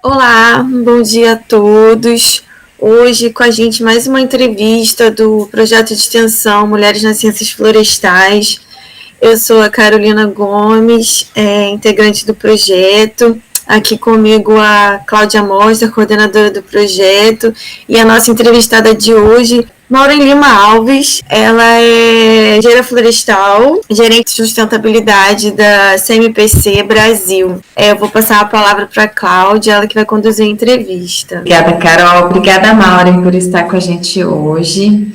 Olá, bom dia a todos. Hoje com a gente mais uma entrevista do projeto de extensão Mulheres nas Ciências Florestais. Eu sou a Carolina Gomes, integrante do projeto. Aqui comigo a Cláudia Mostra, coordenadora do projeto, e a nossa entrevistada de hoje, Maureen Lima Alves. Ela é engenheira florestal, gerente de sustentabilidade da CMPC Brasil. Eu vou passar a palavra para a Cláudia, ela que vai conduzir a entrevista. Obrigada, Carol. Obrigada, Maureen, por estar com a gente hoje,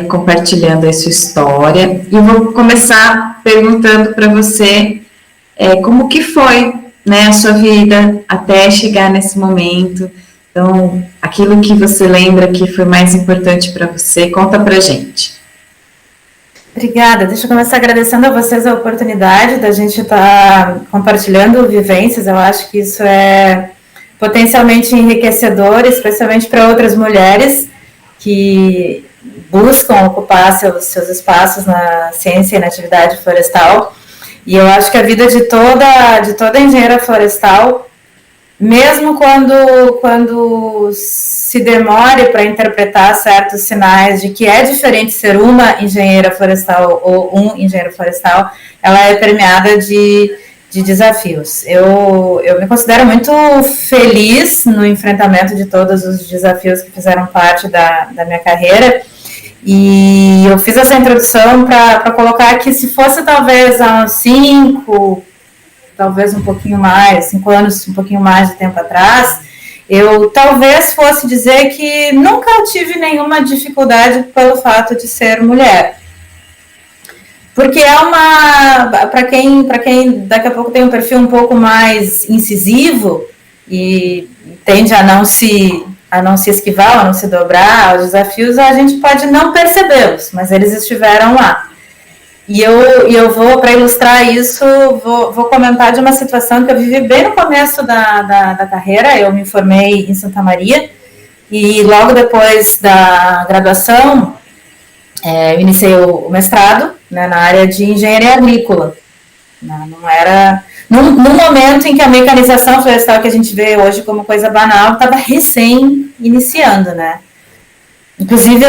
compartilhando a sua história. E eu vou começar perguntando para você como que foi, a sua vida até chegar nesse momento. Então, aquilo que você lembra que foi mais importante para você, conta para a gente. Obrigada. Deixa eu começar agradecendo a vocês a oportunidade da gente estar compartilhando vivências. Eu acho que isso é potencialmente enriquecedor, especialmente para outras mulheres que buscam ocupar seus espaços na ciência e na atividade florestal. E eu acho que a vida de toda engenheira florestal, mesmo quando se demore para interpretar certos sinais de que é diferente ser uma engenheira florestal ou um engenheiro florestal, ela é permeada de desafios. Eu me considero muito feliz no enfrentamento de todos os desafios que fizeram parte da minha carreira. E eu fiz essa introdução para colocar que se fosse talvez há uns 5, talvez um pouquinho mais, 5 anos, um pouquinho mais de tempo atrás, eu talvez fosse dizer que nunca tive nenhuma dificuldade pelo fato de ser mulher. Porque é para quem daqui a pouco tem um perfil um pouco mais incisivo e tende a não se esquivar, a não se dobrar aos desafios, a gente pode não percebê-los, mas eles estiveram lá. E eu vou, para ilustrar isso, vou comentar de uma situação que eu vivi bem no começo da carreira. Eu me formei em Santa Maria e logo depois da graduação, eu iniciei o mestrado, na área de engenharia agrícola. Não era... No momento em que a mecanização florestal que a gente vê hoje como coisa banal estava recém iniciando, Inclusive,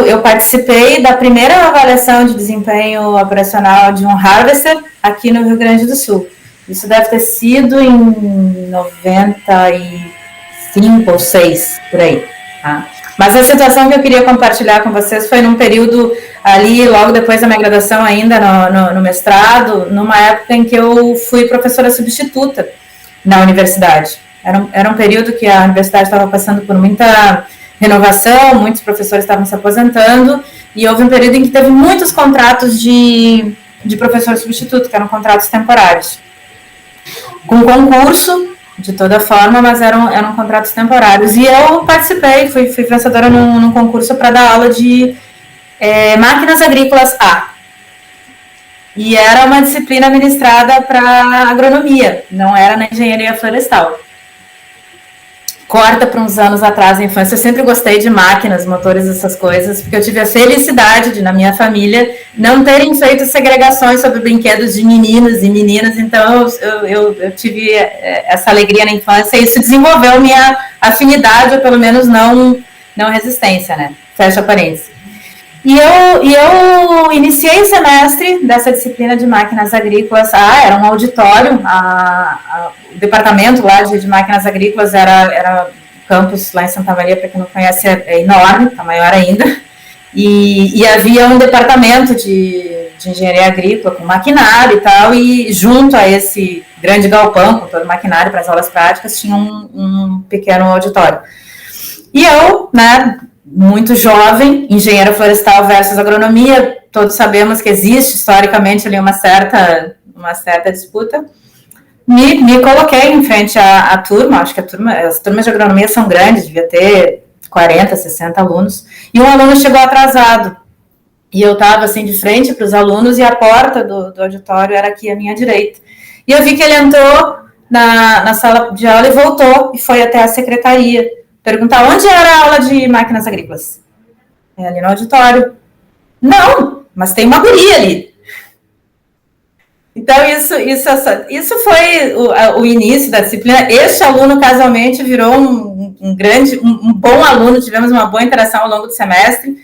eu participei da primeira avaliação de desempenho operacional de um harvester aqui no Rio Grande do Sul. Isso deve ter sido em 95 ou 6, por aí. Tá? Mas a situação que eu queria compartilhar com vocês foi num período ali, logo depois da minha graduação ainda no mestrado, numa época em que eu fui professora substituta na universidade. Era um período que a universidade estava passando por muita renovação, muitos professores estavam se aposentando, e houve um período em que teve muitos contratos de professor substituto, que eram contratos temporários. Com concurso, de toda forma, mas eram contratos temporários. E eu participei, fui vencedora num concurso para dar aula de máquinas agrícolas A. E era uma disciplina ministrada para agronomia, não era na engenharia florestal. Corta para uns anos atrás, na infância, eu sempre gostei de máquinas, motores, essas coisas, porque eu tive a felicidade de, na minha família, não terem feito segregações sobre brinquedos de meninos e meninas, então eu tive essa alegria na infância, e isso desenvolveu minha afinidade, ou pelo menos não resistência, Fecha parênteses. E eu iniciei o semestre dessa disciplina de máquinas agrícolas. Era um auditório, o departamento lá de máquinas agrícolas era o campus lá em Santa Maria, para quem não conhece, é enorme, tá maior ainda. E havia um departamento de engenharia agrícola com maquinário e tal, e junto a esse grande galpão com todo o maquinário para as aulas práticas, tinha um pequeno auditório. E eu, muito jovem, engenheiro florestal versus agronomia, todos sabemos que existe historicamente ali uma certa disputa, me coloquei em frente à turma, acho que as turmas de agronomia são grandes, devia ter 40, 60 alunos, e um aluno chegou atrasado, e eu estava assim de frente para os alunos, e a porta do auditório era aqui à minha direita, e eu vi que ele entrou na sala de aula e voltou, e foi até a secretaria, perguntar onde era a aula de máquinas agrícolas. Ali no auditório. Não, mas tem uma guria ali. Então, isso foi o início da disciplina. Este aluno, casualmente, virou um bom aluno, tivemos uma boa interação ao longo do semestre,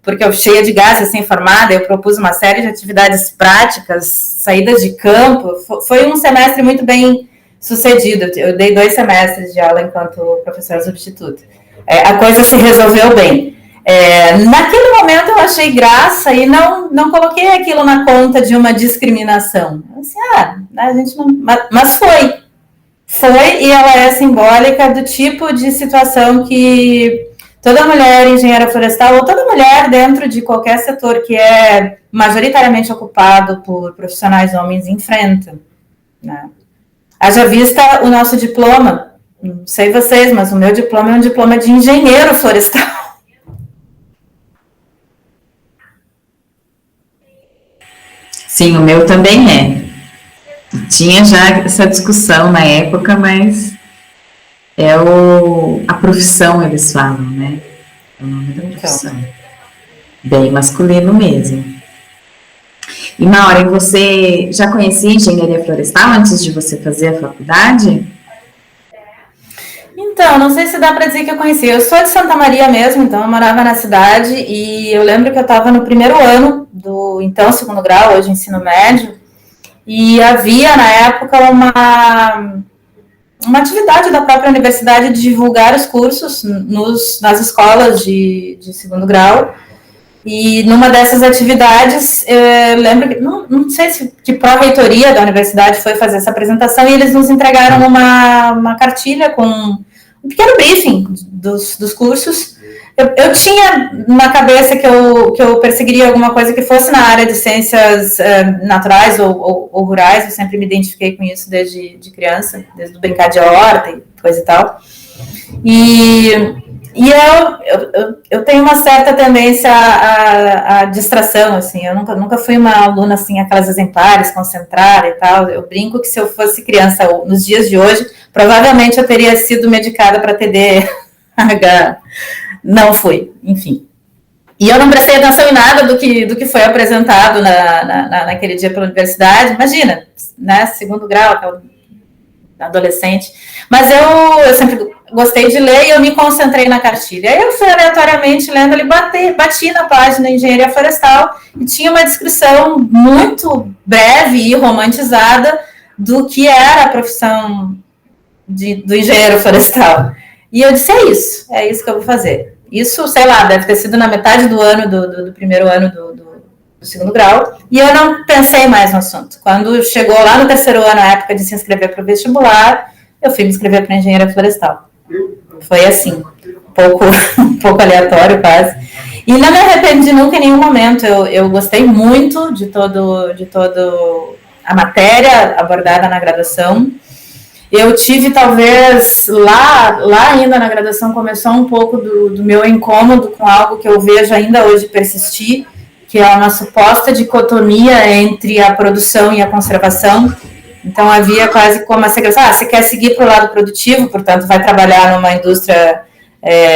porque eu, cheia de gás, recém-formada, eu propus uma série de atividades práticas, saídas de campo. Foi um semestre muito bem sucedido. Eu dei 2 semestres de aula enquanto professora substituta. A coisa se resolveu bem. Naquele momento eu achei graça e não coloquei aquilo na conta de uma discriminação. Assim, a gente não... Mas foi, e ela é simbólica do tipo de situação que toda mulher engenheira florestal, ou toda mulher dentro de qualquer setor que é majoritariamente ocupado por profissionais homens, enfrenta, né? Haja vista o nosso diploma, não sei vocês, mas o meu diploma é um diploma de engenheiro florestal. Sim, o meu também é. Tinha já essa discussão na época, mas a profissão, eles falam, né? É o nome da profissão. Bem masculino mesmo. E, Maureen, você já conhecia engenharia florestal antes de você fazer a faculdade? Então, não sei se dá para dizer que eu conhecia. Eu sou de Santa Maria mesmo, então eu morava na cidade e eu lembro que eu estava no primeiro ano do, então, 2º grau, hoje ensino médio, e havia, na época, uma atividade da própria universidade de divulgar os cursos nas escolas de 2º grau. E numa dessas atividades, eu lembro que, não sei se que pró-reitoria da universidade foi fazer essa apresentação, e eles nos entregaram uma cartilha com um pequeno briefing dos cursos. Eu tinha na cabeça que eu perseguiria alguma coisa que fosse na área de ciências naturais ou rurais. Eu sempre me identifiquei com isso desde criança, desde o brincar de horta e coisa e tal. E eu tenho uma certa tendência à distração, assim. Eu nunca fui uma aluna, assim, aquelas exemplares, concentrada e tal. Eu brinco que se eu fosse criança nos dias de hoje, provavelmente eu teria sido medicada para TDAH. Não fui, enfim. E eu não prestei atenção em nada do que foi apresentado naquele dia pela universidade. Imagina, né, 2º grau, adolescente. Mas eu sempre gostei de ler e eu me concentrei na cartilha. Aí eu fui aleatoriamente lendo ali, bati na página Engenharia Florestal e tinha uma descrição muito breve e romantizada do que era a profissão do engenheiro florestal. E eu disse, é isso que eu vou fazer. Isso, sei lá, deve ter sido na metade do ano, do primeiro ano do 2º grau, e eu não pensei mais no assunto. Quando chegou lá no 3º ano, a época de se inscrever para o vestibular, eu fui me inscrever para engenharia florestal. Foi assim, um pouco aleatório quase. E não me arrependi nunca em nenhum momento. Eu gostei muito de todo a matéria abordada na graduação. Eu tive, talvez, lá ainda na graduação, começou um pouco do meu incômodo com algo que eu vejo ainda hoje persistir, que é uma suposta dicotomia entre a produção e a conservação. Então, havia quase como a segregação. Você quer seguir para o lado produtivo, portanto, vai trabalhar numa indústria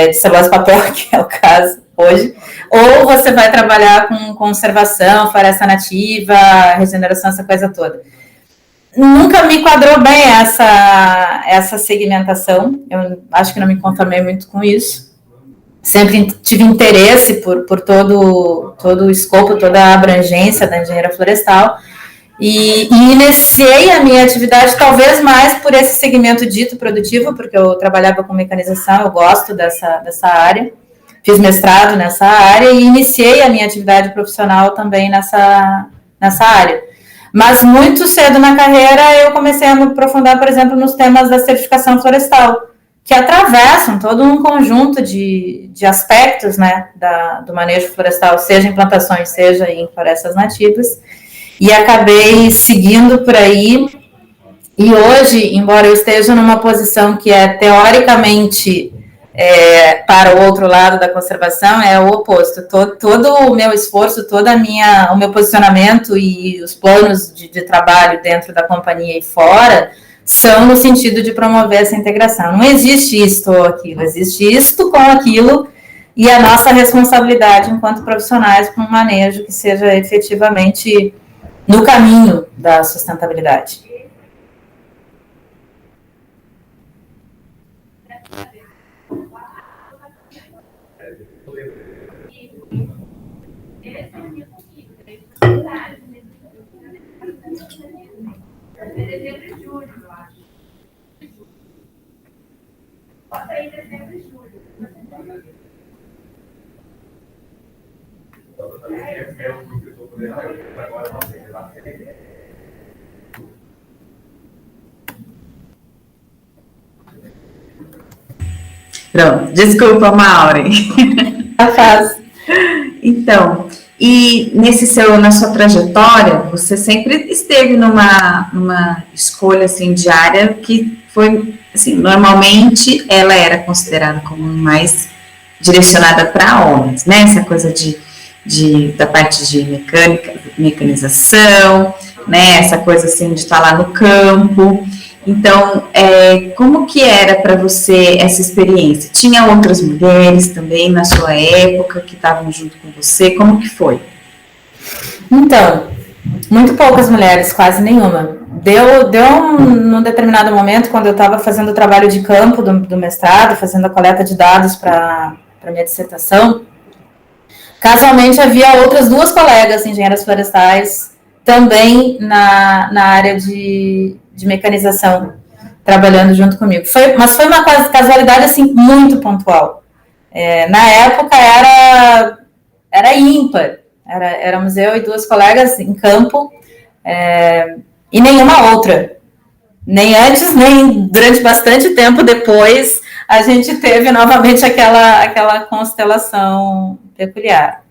de celulose e papel, que é o caso hoje, ou você vai trabalhar com conservação, floresta nativa, regeneração, essa coisa toda. Nunca me enquadrou bem essa segmentação. Eu acho que não me conformei muito com isso. Sempre tive interesse por todo o escopo, toda a abrangência da engenharia florestal. E iniciei a minha atividade talvez mais por esse segmento dito produtivo, porque eu trabalhava com mecanização, eu gosto dessa área. Fiz mestrado nessa área e iniciei a minha atividade profissional também nessa área. Mas muito cedo na carreira eu comecei a me aprofundar, por exemplo, nos temas da certificação florestal, que atravessam todo um conjunto de aspectos, né, do manejo florestal, seja em plantações, seja em florestas nativas, e acabei seguindo por aí. E hoje, embora eu esteja numa posição que é teoricamente para o outro lado da conservação, é o oposto. Todo o meu esforço, o meu posicionamento e os planos de trabalho dentro da companhia e fora são no sentido de promover essa integração. Não existe isto ou aquilo, existe isto com aquilo e a nossa responsabilidade enquanto profissionais com um manejo que seja efetivamente no caminho da sustentabilidade. Pronto, desculpa, Maureen. Então, e na sua trajetória, você sempre esteve numa escolha, assim, de área que foi, assim, normalmente ela era considerada como mais direcionada para homens, né? Essa coisa da parte de mecanização, né? Essa coisa, assim, de estar lá no campo. Então, como que era para você essa experiência? Tinha outras mulheres também na sua época que estavam junto com você? Como que foi? Então, muito poucas mulheres, quase nenhuma. Num determinado momento, quando eu estava fazendo o trabalho de campo do mestrado, fazendo a coleta de dados para minha dissertação, casualmente havia outras 2 colegas engenheiras florestais também na área de mecanização, trabalhando junto comigo. Mas foi uma casualidade, assim, muito pontual. Na época era ímpar. Éramos eu e 2 colegas em campo, e nenhuma outra. Nem antes, nem durante bastante tempo depois, a gente teve novamente aquela constelação peculiar.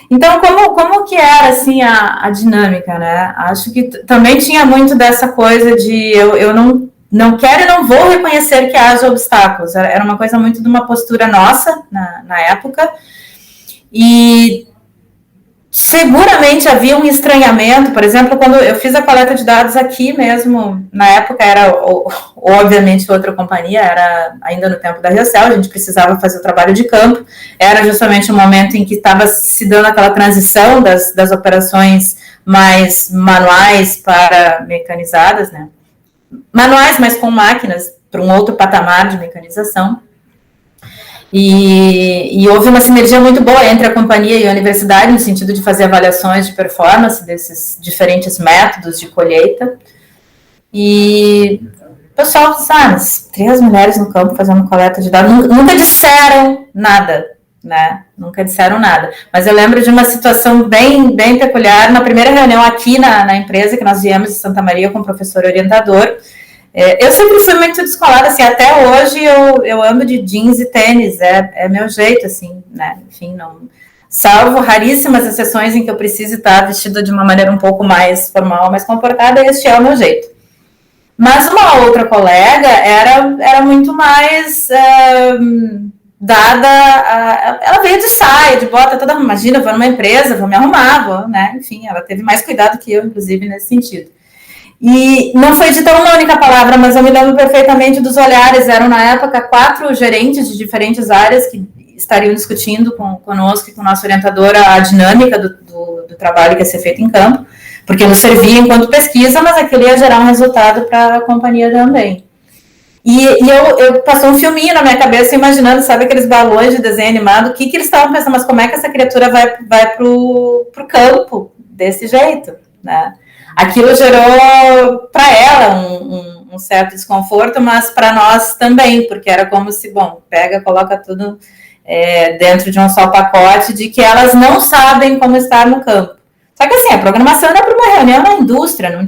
Então, como que era, assim, a dinâmica, né? Acho que também tinha muito dessa coisa de eu não quero e não vou reconhecer que haja obstáculos. Era uma coisa muito de uma postura nossa na época. E seguramente havia um estranhamento, por exemplo, quando eu fiz a coleta de dados aqui mesmo, na época era, obviamente, outra companhia, era ainda no tempo da Riocel, a gente precisava fazer o trabalho de campo, era justamente o momento em que estava se dando aquela transição das operações mais manuais para mecanizadas, né? Manuais, mas com máquinas, para um outro patamar de mecanização. E houve uma sinergia muito boa entre a companhia e a universidade, no sentido de fazer avaliações de performance desses diferentes métodos de colheita. E o pessoal disse, 3 mulheres no campo fazendo coleta de dados, nunca disseram nada, né? Nunca disseram nada. Mas eu lembro de uma situação bem, bem peculiar, na primeira reunião aqui na empresa, que nós viemos de Santa Maria com o professor orientador. Eu sempre fui muito descolada, assim, até hoje eu ando de jeans e tênis, é meu jeito, assim, né, enfim, não, salvo raríssimas exceções em que eu preciso estar vestida de uma maneira um pouco mais formal, mais comportada, este é o meu jeito. Mas uma outra colega era muito mais dada, ela veio de saia, de bota, toda, imagina, vou numa empresa, vou me arrumar, né, enfim, ela teve mais cuidado que eu, inclusive, nesse sentido. E não foi dita uma única palavra, mas eu me lembro perfeitamente dos olhares. Eram, na época, 4 gerentes de diferentes áreas que estariam discutindo conosco e com o nosso orientador a dinâmica do trabalho que ia ser feito em campo, porque nos servia enquanto pesquisa, mas aquilo ia gerar um resultado para a companhia também. E eu passou um filminho na minha cabeça, imaginando, sabe, aqueles balões de desenho animado, o que eles estavam pensando, mas como é que essa criatura vai pro campo desse jeito, né? Aquilo gerou para ela um certo desconforto, mas para nós também, porque era como se, coloca tudo dentro de um só pacote, de que elas não sabem como estar no campo. Só que assim, a programação era para uma reunião na indústria, não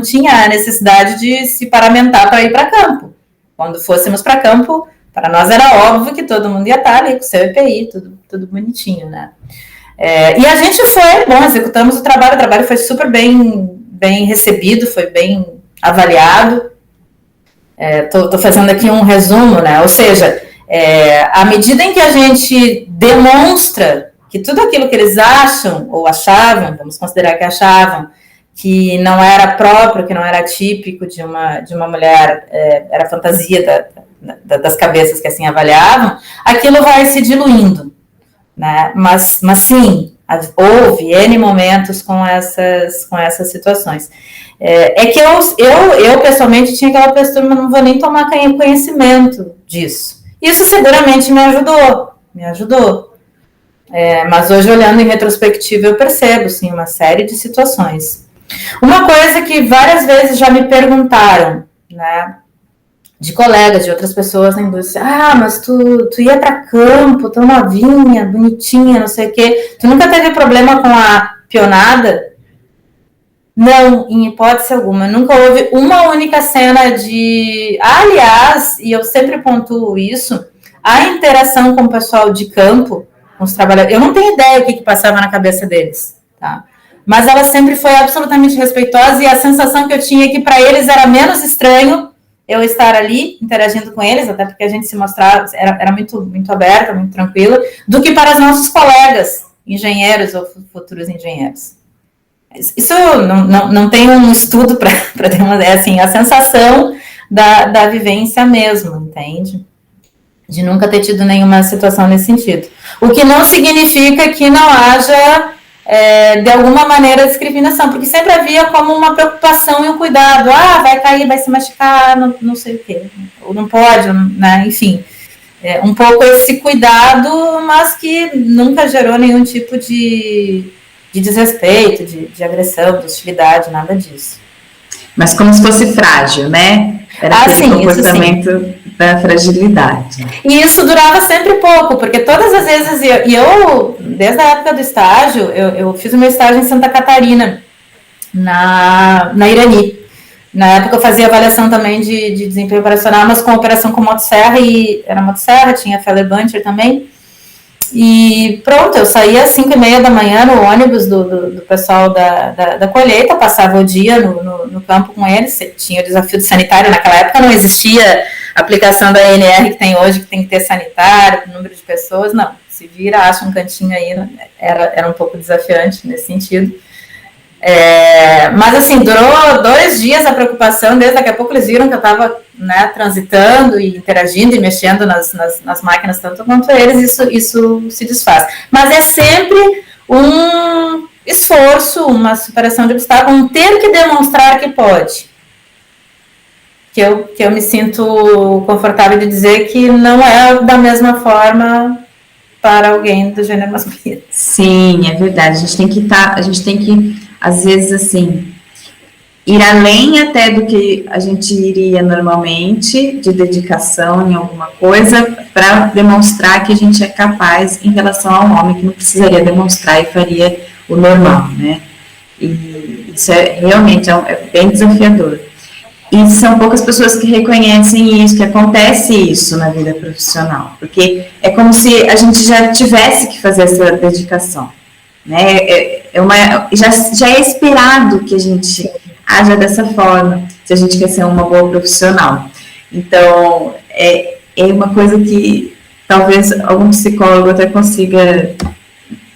tinha a necessidade de se paramentar para ir para campo. Quando fôssemos para campo, para nós era óbvio que todo mundo ia estar ali com o seu EPI, tudo bonitinho, né? E a gente executamos o trabalho foi super bem recebido, foi bem avaliado. Tô fazendo aqui um resumo, né? Ou seja, à medida em que a gente demonstra que tudo aquilo que eles acham, ou achavam, vamos considerar que achavam, que não era próprio, que não era típico de uma mulher, era fantasia das cabeças que assim avaliavam, aquilo vai se diluindo. Né? Mas sim, Houve N momentos com essas situações. É que eu pessoalmente tinha aquela postura, mas não vou nem tomar conhecimento disso. Isso seguramente me ajudou. Mas hoje, olhando em retrospectiva, eu percebo, sim, uma série de situações. Uma coisa que várias vezes já me perguntaram, né, de colegas, de outras pessoas na indústria, mas tu ia para campo, tão novinha, bonitinha, não sei o quê, tu nunca teve problema com a pionada? Não, em hipótese alguma, nunca houve uma única cena de... Aliás, e eu sempre pontuo isso, a interação com o pessoal de campo, com os trabalhadores, eu não tenho ideia o que passava na cabeça deles, tá? Mas ela sempre foi absolutamente respeitosa, e a sensação que eu tinha é que para eles era menos estranho eu estar ali, interagindo com eles, até porque a gente se mostrava, era muito, muito aberta, muito tranquila, do que para os nossos colegas, engenheiros ou futuros engenheiros. Isso não tem um estudo para ter uma ideia, assim, a sensação da vivência mesmo, entende? De nunca ter tido nenhuma situação nesse sentido. O que não significa que não haja... de alguma maneira, discriminação, porque sempre havia como uma preocupação e um cuidado, vai cair, vai se machucar, não sei o quê, ou não pode, né? Enfim, um pouco esse cuidado, mas que nunca gerou nenhum tipo de desrespeito, de agressão, de hostilidade, nada disso. Mas como se fosse frágil, né? Era aquele comportamento da fragilidade. E isso durava sempre pouco, porque todas as vezes, eu desde a época do estágio, eu fiz o meu estágio em Santa Catarina, na Irani. Na época eu fazia avaliação também de desempenho operacional, mas com operação com motosserra, e era motosserra, tinha Feller Buncher também. E pronto, eu saía às 5h30 da manhã no ônibus do pessoal da colheita, passava o dia no campo com eles, tinha o desafio de sanitário, naquela época não existia a aplicação da ANR que tem hoje, que tem que ter sanitário, número de pessoas, não, se vira, acha um cantinho aí, era um pouco desafiante nesse sentido. Mas assim, durou 2 dias a preocupação, desde daqui a pouco eles viram que eu estava, né, transitando e interagindo e mexendo nas máquinas tanto quanto eles, isso se desfaz. Mas é sempre um esforço, uma superação de obstáculo, um ter que demonstrar que pode. Que eu me sinto confortável de dizer que não é da mesma forma para alguém do gênero masculino. Sim, é verdade. A gente tem que às vezes, assim, ir além até do que a gente iria normalmente, de dedicação em alguma coisa, para demonstrar que a gente é capaz em relação ao homem, que não precisaria demonstrar e faria o normal, né? E isso realmente é bem desafiador. E são poucas pessoas que reconhecem isso, que acontece isso na vida profissional, porque é como se a gente já tivesse que fazer essa dedicação. Né? Já é esperado que a gente haja dessa forma, se a gente quer ser uma boa profissional. Então, é uma coisa que talvez algum psicólogo até consiga,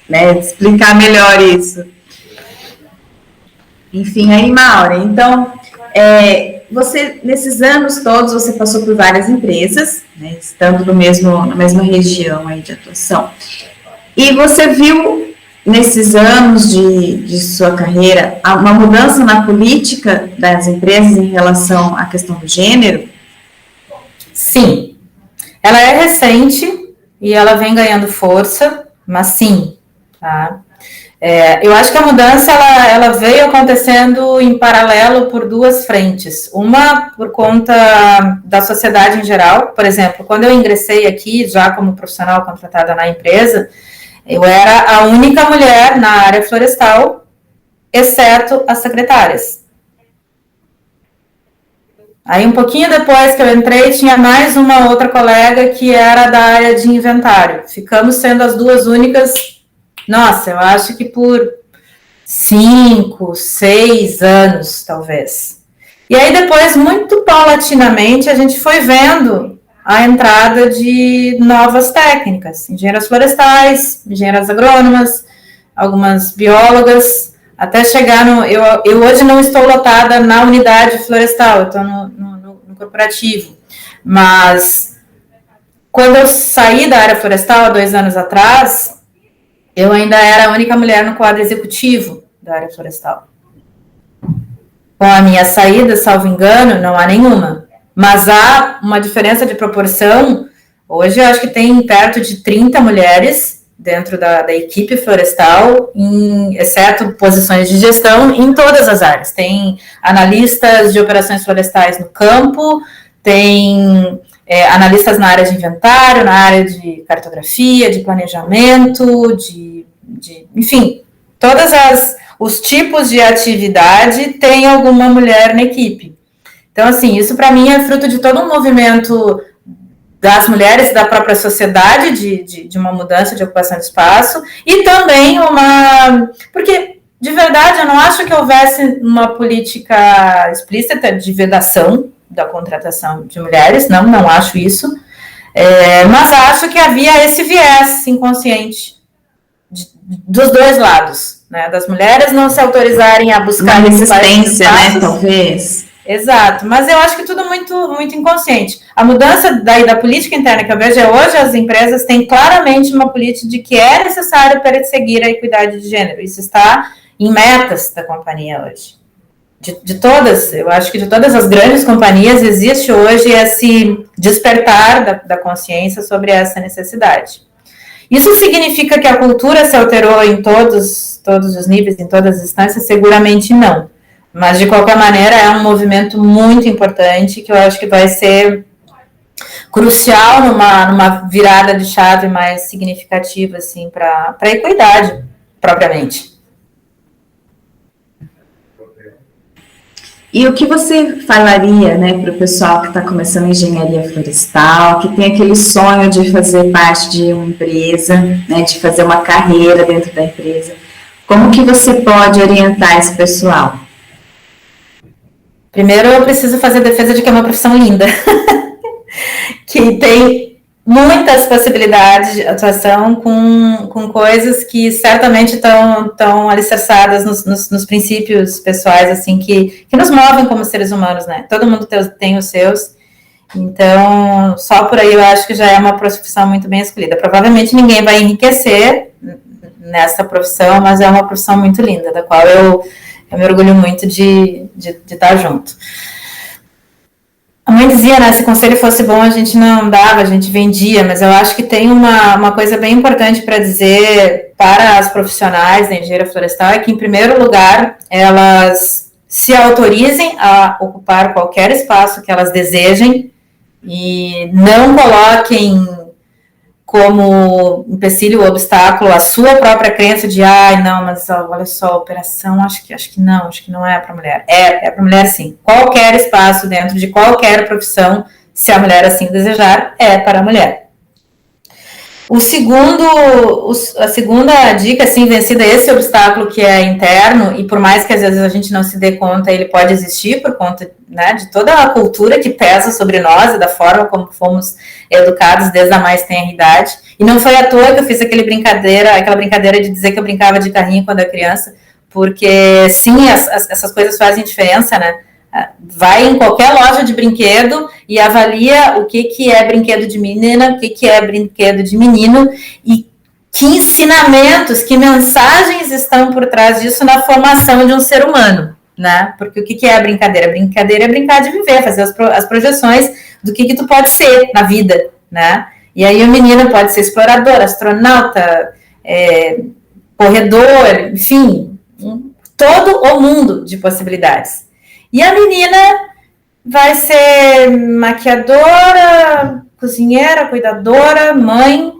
né, explicar melhor isso. Enfim, aí, Maureen, então, você, nesses anos todos, você passou por várias empresas, né, estando na mesma região aí de atuação, e você viu nesses anos de sua carreira, uma mudança na política das empresas em relação à questão do gênero? Sim. Ela é recente e ela vem ganhando força, mas sim. Tá? Eu acho que a mudança ela veio acontecendo em paralelo por 2 frentes. Uma por conta da sociedade em geral. Por exemplo, quando eu ingressei aqui, já como profissional contratada na empresa, eu era a única mulher na área florestal, exceto as secretárias. Aí, um pouquinho depois que eu entrei, tinha mais uma outra colega que era da área de inventário. Ficamos sendo as 2 únicas, nossa, eu acho que por 5, 6 anos, talvez. E aí, depois, muito paulatinamente, a gente foi vendo a entrada de novas técnicas, engenheiras florestais, engenheiras agrônomas, algumas biólogas, até chegar eu hoje não estou lotada na unidade florestal, eu estou no corporativo, mas quando eu saí da área florestal há 2 anos atrás, eu ainda era a única mulher no quadro executivo da área florestal. Com a minha saída, salvo engano, não há nenhuma. Mas há uma diferença de proporção. Hoje eu acho que tem perto de 30 mulheres dentro da equipe florestal, exceto posições de gestão, em todas as áreas. Tem analistas de operações florestais no campo, tem analistas na área de inventário, na área de cartografia, de planejamento, enfim, todos os tipos de atividade tem alguma mulher na equipe. Então, assim, isso para mim é fruto de todo um movimento das mulheres, da própria sociedade, de uma mudança de ocupação de espaço, e também porque, de verdade, eu não acho que houvesse uma política explícita de vedação da contratação de mulheres, não acho isso, mas acho que havia esse viés inconsciente dos dois lados, né, das mulheres não se autorizarem a buscar uma resistência, né, talvez. Exato, mas eu acho que tudo muito, muito inconsciente. A mudança da política interna que eu vejo hoje, as empresas têm claramente uma política de que é necessário perseguir a equidade de gênero. Isso está em metas da companhia hoje. De todas, eu acho que de todas as grandes companhias existe hoje esse despertar da consciência sobre essa necessidade. Isso significa que a cultura se alterou em todos os níveis, em todas as instâncias? Seguramente não. Mas, de qualquer maneira, é um movimento muito importante que eu acho que vai ser crucial numa virada de chave mais significativa, assim, para a equidade, propriamente. E o que você falaria, né, para o pessoal que está começando engenharia florestal, que tem aquele sonho de fazer parte de uma empresa, né, de fazer uma carreira dentro da empresa? Como que você pode orientar esse pessoal? Primeiro, eu preciso fazer a defesa de que é uma profissão linda, que tem muitas possibilidades de atuação com coisas que certamente estão alicerçadas nos princípios pessoais, assim, que nos movem como seres humanos, né? Todo mundo tem os seus, então, só por aí eu acho que já é uma profissão muito bem escolhida. Provavelmente ninguém vai enriquecer nessa profissão, mas é uma profissão muito linda, da qual eu me orgulho muito de estar junto. A mãe dizia, né, se o conselho fosse bom, a gente não dava, a gente vendia, mas eu acho que tem uma coisa bem importante para dizer para as profissionais da engenharia florestal, é que, em primeiro lugar, elas se autorizem a ocupar qualquer espaço que elas desejem e não coloquem como empecilho ou obstáculo a sua própria crença de, não, mas olha só, a operação, acho que não é para mulher. É para mulher sim. Qualquer espaço dentro de qualquer profissão, se a mulher assim desejar, é para a mulher. A segunda dica, assim, vencida esse obstáculo que é interno, e por mais que às vezes a gente não se dê conta, ele pode existir por conta, né, de toda a cultura que pesa sobre nós e da forma como fomos educados desde a mais tenra idade. E não foi à toa que eu fiz aquela brincadeira de dizer que eu brincava de carrinho quando era criança, porque sim, essas coisas fazem diferença, né? Vai em qualquer loja de brinquedo e avalia o que é brinquedo de menina, o que é brinquedo de menino, e que ensinamentos, que mensagens estão por trás disso na formação de um ser humano, né? Porque o que é a brincadeira? A brincadeira é brincar de viver, fazer as projeções do que tu pode ser na vida, né? E aí o menino pode ser explorador, astronauta, corredor, enfim, todo o mundo de possibilidades. E a menina vai ser maquiadora, cozinheira, cuidadora, mãe,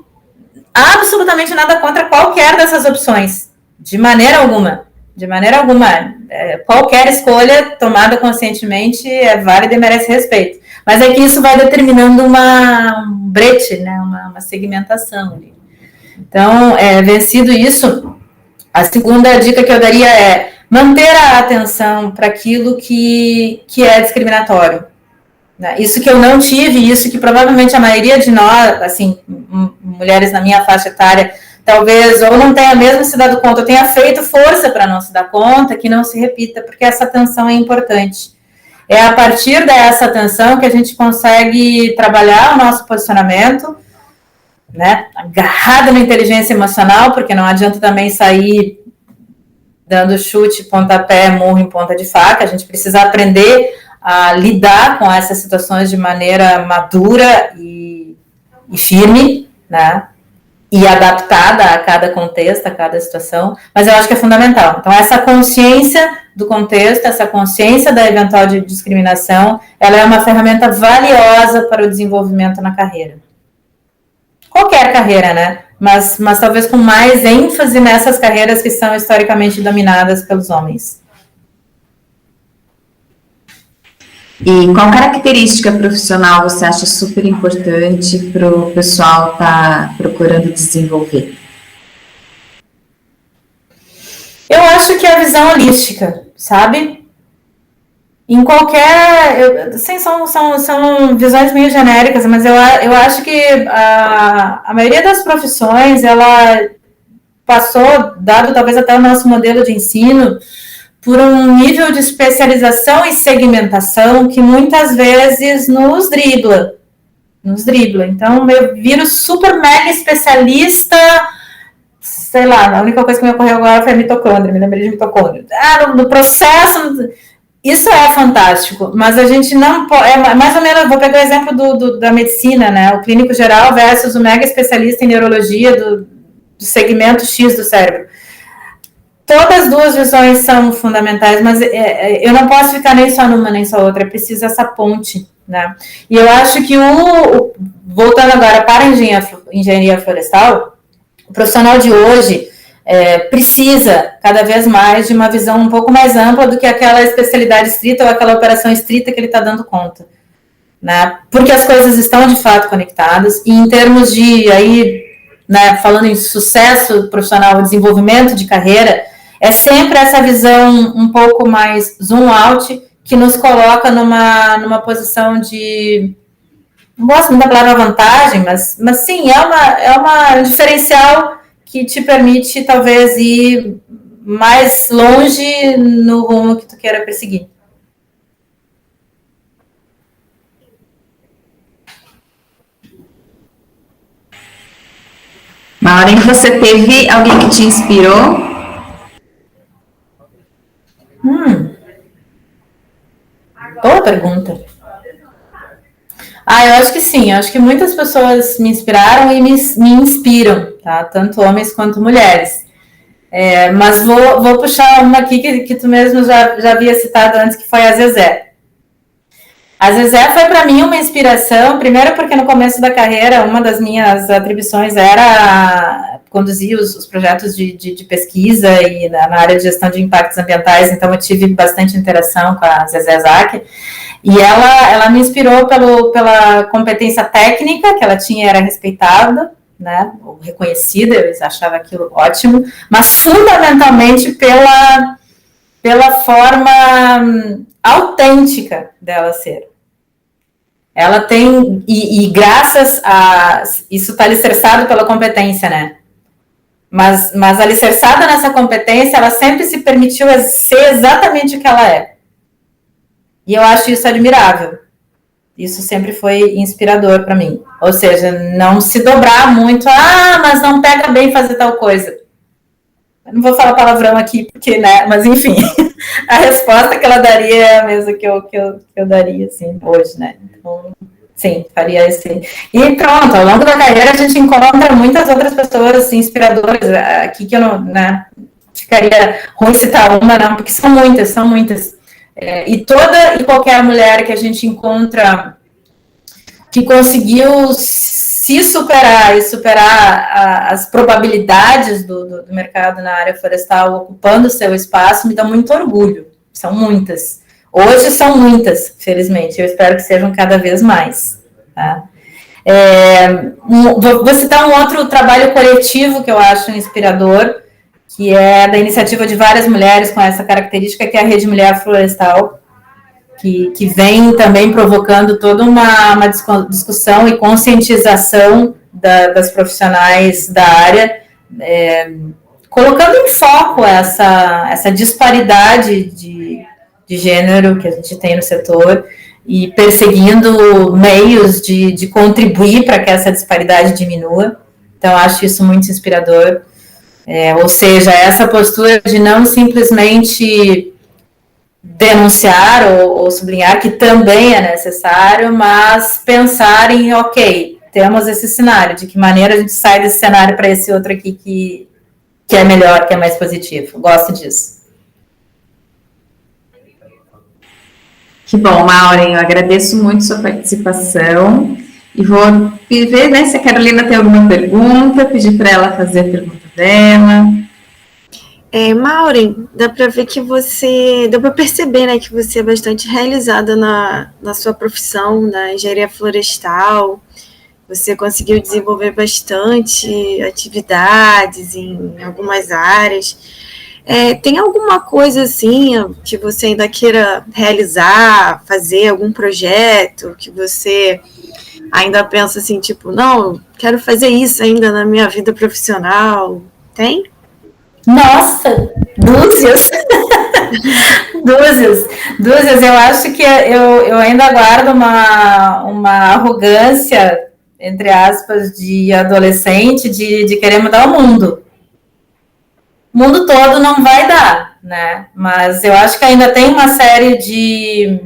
absolutamente nada contra qualquer dessas opções, de maneira alguma. Qualquer escolha tomada conscientemente é válida e merece respeito. Mas é que isso vai determinando um brete, né, uma segmentação ali. Então, vencido isso, a segunda dica que eu daria é manter a atenção para aquilo que é discriminatório. Isso que eu não tive, isso que provavelmente a maioria de nós, assim, mulheres na minha faixa etária, talvez ou não tenha mesmo se dado conta, ou tenha feito força para não se dar conta, que não se repita, porque essa atenção é importante. É a partir dessa atenção que a gente consegue trabalhar o nosso posicionamento, né, agarrada na inteligência emocional, porque não adianta também sair dando chute, pontapé, murro em ponta de faca. A gente precisa aprender a lidar com essas situações de maneira madura e firme, né, e adaptada a cada contexto, a cada situação, mas eu acho que é fundamental. Então, essa consciência do contexto, essa consciência da eventual discriminação, ela é uma ferramenta valiosa para o desenvolvimento na carreira. Qualquer carreira, né? Mas talvez com mais ênfase nessas carreiras que são historicamente dominadas pelos homens. E qual característica profissional você acha super importante para o pessoal estar procurando desenvolver? Eu acho que é a visão holística, sabe? Em qualquer... São visões meio genéricas, mas eu acho que a maioria das profissões, ela passou, dado talvez até o nosso modelo de ensino, por um nível de especialização e segmentação que muitas vezes nos dribla. Então, eu viro super mega especialista, sei lá, a única coisa que me ocorreu agora foi a mitocôndria, me lembrei de mitocôndria. No processo, isso é fantástico, mas a gente não pode, mais ou menos, vou pegar o exemplo da medicina, né, o clínico geral versus o mega especialista em neurologia do segmento X do cérebro. Todas as duas visões são fundamentais, mas eu não posso ficar nem só numa nem só outra, é preciso essa ponte, né? E eu acho que voltando agora para a engenharia florestal, o profissional de hoje precisa cada vez mais de uma visão um pouco mais ampla do que aquela especialidade estrita ou aquela operação estrita que ele está dando conta, né? Porque as coisas estão de fato conectadas, e em termos de, aí, né, falando em sucesso profissional, desenvolvimento de carreira, é sempre essa visão um pouco mais zoom out que nos coloca numa posição de... Não gosto muito da palavra vantagem, mas sim, é uma diferencial que te permite, talvez, ir mais longe no rumo que tu queira perseguir. Maureen, você teve alguém que te inspirou? Boa pergunta. Eu acho que sim, eu acho que muitas pessoas me inspiraram e me inspiram, tá? Tanto homens quanto mulheres. Mas vou puxar uma aqui que tu mesmo já havia citado antes, que foi a Zezé. A Zezé foi para mim uma inspiração, primeiro porque no começo da carreira, uma das minhas atribuições era conduzir os projetos de pesquisa e na área de gestão de impactos ambientais, então eu tive bastante interação com a Zezé Zack, e ela me inspirou pela competência técnica que ela tinha, era respeitada, né, reconhecida, eu achava aquilo ótimo, mas fundamentalmente pela forma autêntica dela ser. Ela tem, e graças a, isso está alicerçado pela competência, né? Mas alicerçada nessa competência, ela sempre se permitiu ser exatamente o que ela é. E eu acho isso admirável. Isso sempre foi inspirador para mim. Ou seja, não se dobrar muito, mas não pega bem fazer tal coisa. Eu não vou falar palavrão aqui, porque, né? Mas, enfim, a resposta que ela daria é a mesma que eu daria, assim, hoje, né? Então, sim, faria esse. E pronto, ao longo da carreira a gente encontra muitas outras pessoas assim, inspiradoras, aqui que eu não, né, ficaria ruim citar uma, não, porque são muitas. E toda e qualquer mulher que a gente encontra que conseguiu se superar e superar as probabilidades do mercado na área florestal ocupando o seu espaço, me dá muito orgulho. São muitas. Hoje são muitas, felizmente. Eu espero que sejam cada vez mais. Tá? Vou citar um outro trabalho coletivo que eu acho inspirador, que é da iniciativa de várias mulheres com essa característica, que é a Rede Mulher Florestal, que vem também provocando toda uma discussão e conscientização das profissionais da área, colocando em foco essa disparidade de gênero que a gente tem no setor, e perseguindo meios de contribuir para que essa disparidade diminua. Então, acho isso muito inspirador. Ou seja, essa postura de não simplesmente denunciar ou sublinhar que também é necessário, mas pensar em, ok, temos esse cenário, de que maneira a gente sai desse cenário para esse outro aqui que é melhor, que é mais positivo. Gosto disso. Que bom, Maureen, eu agradeço muito sua participação e vou ver, né, se a Carolina tem alguma pergunta, pedir para ela fazer a pergunta dela. Maureen, dá para ver que dá para perceber, né, que você é bastante realizada na sua profissão, na engenharia florestal. Você conseguiu desenvolver bastante atividades em algumas áreas. Tem alguma coisa assim que você ainda queira realizar, fazer algum projeto que você ainda pensa assim, tipo, não, quero fazer isso ainda na minha vida profissional? Tem? Nossa, dúzias. Dúzias. Eu acho que eu ainda guardo uma arrogância, entre aspas, de adolescente, de querer mudar o mundo. O mundo todo não vai dar, né? Mas eu acho que ainda tem uma série de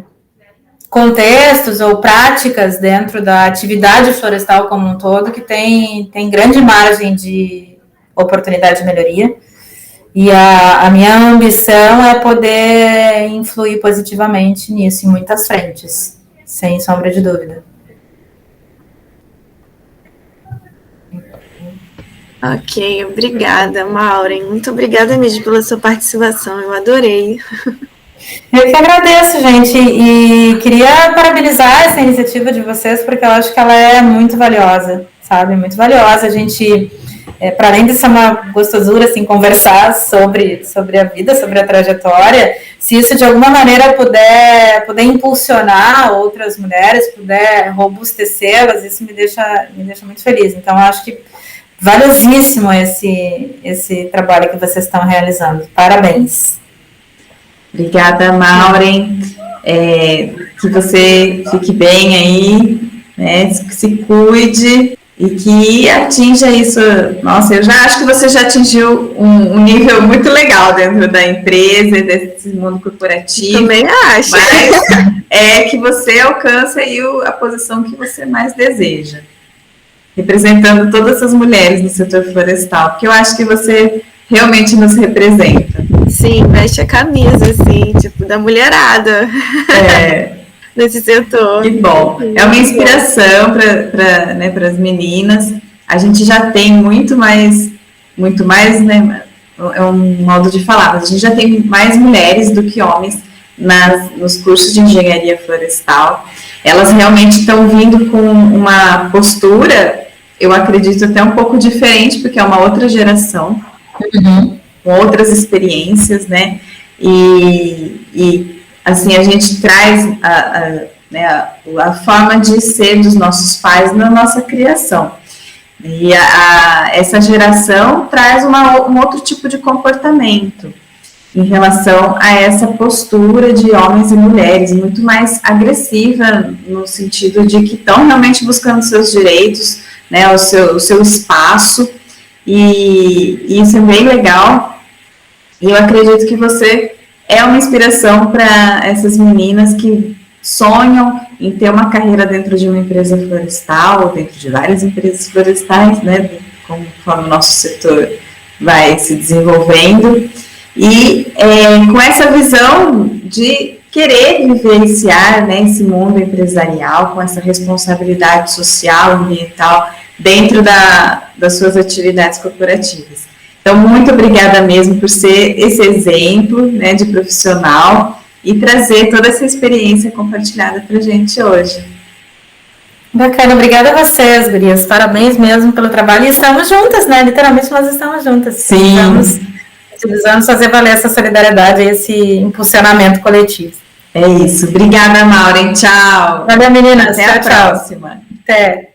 contextos ou práticas dentro da atividade florestal como um todo que tem grande margem de oportunidade de melhoria. E a minha ambição é poder influir positivamente nisso, em muitas frentes, sem sombra de dúvida. Ok, obrigada, Maureen. Muito obrigada mesmo pela sua participação, eu adorei. Eu que agradeço, gente, e queria parabenizar essa iniciativa de vocês, porque eu acho que ela é muito valiosa, sabe? Muito valiosa. A gente, para além de ser uma gostosura, assim, conversar sobre a vida, sobre a trajetória, se isso de alguma maneira puder impulsionar outras mulheres, puder robustecê-las, isso me deixa muito feliz. Então, eu acho que valiosíssimo esse trabalho que vocês estão realizando. Parabéns. Obrigada, Maureen. Que você fique bem aí, né? Se cuide e que atinja isso. Nossa, eu já acho que você já atingiu um nível muito legal dentro da empresa, desse mundo corporativo. Também acho. Mas que você alcance aí a posição que você mais deseja, representando todas as mulheres no setor florestal, porque eu acho que você realmente nos representa. Sim, veste a camisa, assim, tipo, da mulherada nesse setor. Que bom. É uma inspiração para as meninas. A gente já tem muito mais, né? É um modo de falar, mas a gente já tem mais mulheres do que homens nos cursos de engenharia florestal. Elas realmente estão vindo com uma postura, eu acredito, até um pouco diferente, porque é uma outra geração, com outras experiências, né? E assim, a gente traz a forma de ser dos nossos pais na nossa criação. E essa geração traz um outro tipo de comportamento em relação a essa postura de homens e mulheres, muito mais agressiva, no sentido de que estão realmente buscando seus direitos, né, o seu espaço, e isso é bem legal. E eu acredito que você é uma inspiração para essas meninas que sonham em ter uma carreira dentro de uma empresa florestal, dentro de várias empresas florestais, né, conforme o nosso setor vai se desenvolvendo, e com essa visão de querer vivenciar, né, esse mundo empresarial, com essa responsabilidade social, ambiental, dentro das suas atividades corporativas. Então, muito obrigada mesmo por ser esse exemplo, né, de profissional e trazer toda essa experiência compartilhada para a gente hoje. Bacana, obrigada a vocês, gurias. Parabéns mesmo pelo trabalho. E estamos juntas, né? Literalmente nós estamos juntas. Sim. Precisamos fazer valer essa solidariedade e esse impulsionamento coletivo. É isso. Obrigada, Maureen. Tchau. Valeu, meninas. Até a próxima. Até.